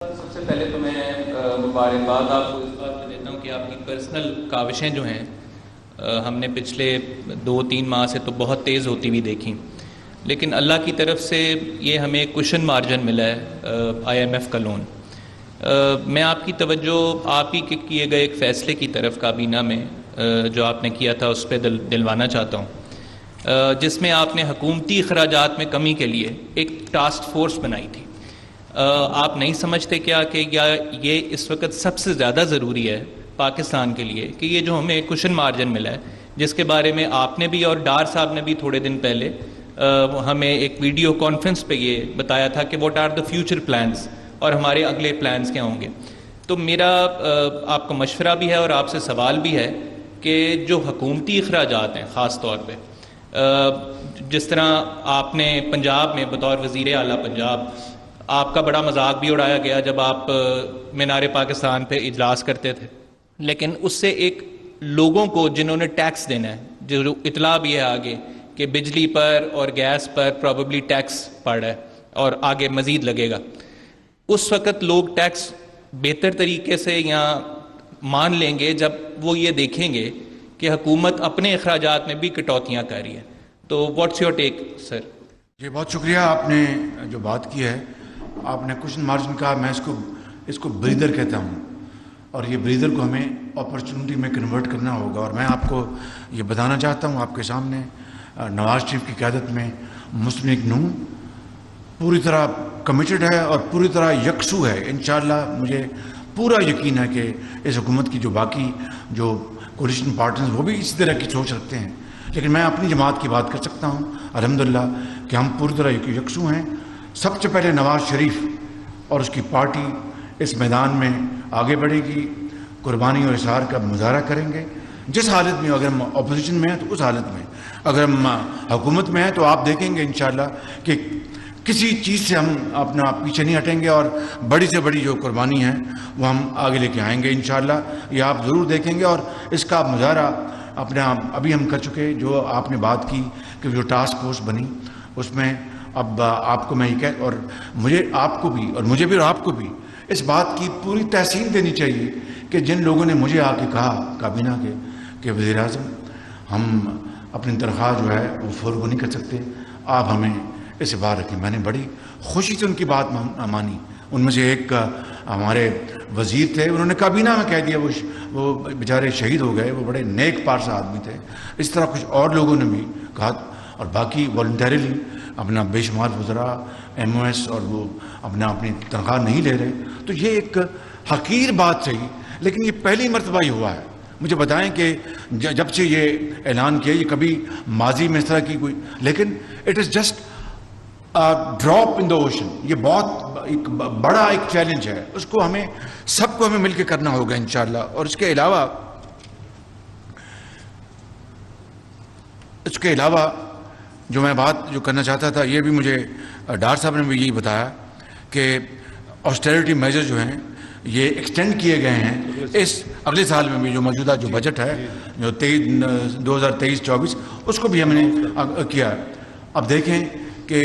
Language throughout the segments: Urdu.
سب سے پہلے تو میں مبارکباد آپ کو اس بات میں دیتا ہوں کہ آپ کی پرسنل کاوشیں جو ہیں ہم نے پچھلے 2-3 ماہ سے تو بہت تیز ہوتی ہوئی دیکھیں، لیکن اللہ کی طرف سے یہ ہمیں کشن مارجن ملا ہے IMF کا لون۔ میں آپ کی توجہ آپ ہی کے کیے گئے ایک فیصلے کی طرف کابینہ میں جو آپ نے کیا تھا اس پہ دلوانا چاہتا ہوں، جس میں آپ نے حکومتی اخراجات میں کمی کے لیے ایک ٹاسک فورس بنائی تھی۔ آپ نہیں سمجھتے کیا کہ یہ اس وقت سب سے زیادہ ضروری ہے پاکستان کے لیے کہ یہ جو ہمیں کشن مارجن ملا ہے، جس کے بارے میں آپ نے بھی اور ڈار صاحب نے بھی تھوڑے دن پہلے ہمیں ایک ویڈیو کانفرنس پہ یہ بتایا تھا کہ what are the future plans اور ہمارے اگلے پلانز کیا ہوں گے۔ تو میرا آپ کو مشورہ بھی ہے اور آپ سے سوال بھی ہے کہ جو حکومتی اخراجات ہیں خاص طور پہ جس طرح آپ نے پنجاب میں بطور وزیر اعلیٰ پنجاب آپ کا بڑا مذاق بھی اڑایا گیا جب آپ مینار پاکستان پہ اجلاس کرتے تھے، لیکن اس سے ایک لوگوں کو جنہوں نے ٹیکس دینا ہے، جو اطلاع بھی ہے آگے کہ بجلی پر اور گیس پر پروبیبلی ٹیکس پڑ رہا ہے اور آگے مزید لگے گا، اس وقت لوگ ٹیکس بہتر طریقے سے یا مان لیں گے جب وہ یہ دیکھیں گے کہ حکومت اپنے اخراجات میں بھی کٹوتیاں کر رہی ہے۔ تو واٹس یور ٹیک سر؟ جی بہت شکریہ، آپ نے جو بات کی ہے، آپ نے کشن مارجن کہا، میں اس کو بریدر کہتا ہوں، اور یہ بریدر کو ہمیں اپرچونٹی میں کنورٹ کرنا ہوگا۔ اور میں آپ کو یہ بتانا چاہتا ہوں آپ کے سامنے، نواز شریف کی قیادت میں مسلم لیگ نون پوری طرح کمیٹڈ ہے اور پوری طرح یکسو ہے۔ انشاءاللہ مجھے پورا یقین ہے کہ اس حکومت کی جو باقی جو کولیشن پارٹنرز وہ بھی اسی طرح کی سوچ رکھتے ہیں، لیکن میں اپنی جماعت کی بات کر سکتا ہوں الحمدللہ کہ ہم پوری طرح یکسو ہیں۔ سب سے پہلے نواز شریف اور اس کی پارٹی اس میدان میں آگے بڑھے گی، قربانی اور اظہار کا مظاہرہ کریں گے جس حالت میں، اگر ہم اپوزیشن میں ہیں تو اس حالت میں، اگر ہم حکومت میں ہیں تو آپ دیکھیں گے انشاءاللہ کہ کسی چیز سے ہم اپنا پیچھے نہیں ہٹیں گے، اور بڑی سے بڑی جو قربانی ہے وہ ہم آگے لے کے آئیں گے انشاءاللہ، یہ آپ ضرور دیکھیں گے۔ اور اس کا مظاہرہ اپنا ابھی ہم کر چکے، جو آپ نے بات کی کہ جو ٹاسک فورس بنی اس میں اب آپ کو میں یہ کہہ، اور مجھے آپ کو بھی اور مجھے بھی اور آپ کو بھی اس بات کی پوری تحسین دینی چاہیے کہ جن لوگوں نے مجھے آ کے کہا کابینہ کے کہ وزیر اعظم ہم اپنی تنخواہ جو ہے وہ فورگو نہیں کر سکتے، آپ ہمیں اس سے باہر رکھیں، میں نے بڑی خوشی سے ان کی بات مانی۔ ان میں سے ایک ہمارے وزیر تھے، انہوں نے کابینہ میں کہہ دیا، وہ بیچارے شہید ہو گئے، وہ بڑے نیک پارسا آدمی تھے۔ اس طرح کچھ اور لوگوں نے بھی کہا، اور باقی والنٹریلی اپنا بے شمار وزراء MOS اور وہ اپنی تنخواہ نہیں لے رہے۔ تو یہ ایک حقیر بات صحیح، لیکن یہ پہلی مرتبہ ہی ہوا ہے۔ مجھے بتائیں کہ جب سے یہ اعلان کیا، یہ کبھی ماضی میں اس طرح کی کوئی، لیکن it is just drop in the ocean. یہ بہت ایک بڑا ایک چیلنج ہے، اس کو ہمیں سب کو ہمیں مل کے کرنا ہوگا انشاءاللہ۔ اور اس کے علاوہ جو میں بات جو کرنا چاہتا تھا، یہ بھی مجھے ڈار صاحب نے بھی یہی بتایا کہ آسٹیرٹی میجر جو ہیں یہ ایکسٹینڈ کیے گئے ہیں اس اگلے سال میں بھی، جو موجودہ جو بجٹ ہے جو 2023-24 اس کو بھی ہم نے کیا۔ اب دیکھیں کہ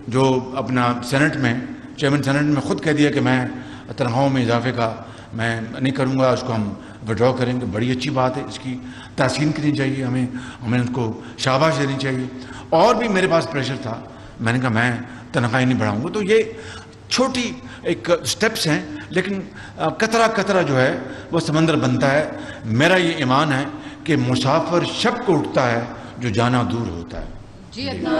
جو اپنا سینٹ میں چیئرمین سینٹ میں خود کہہ دیا کہ میں تنخواہوں میں اضافے کا میں نہیں کروں گا، اس کو ہم وڈرا کریں گے، بڑی اچھی بات ہے، اس کی تحسین کرنی چاہیے، ہمیں ان کو شاباش دینی چاہیے۔ اور بھی میرے پاس پریشر تھا، میں نے کہا میں تنخواہیں نہیں بڑھاؤں گا۔ تو یہ چھوٹی ایک سٹیپس ہیں، لیکن قطرہ قطرہ جو ہے وہ سمندر بنتا ہے۔ میرا یہ ایمان ہے کہ مسافر شب کو اٹھتا ہے جو جانا دور ہوتا ہے۔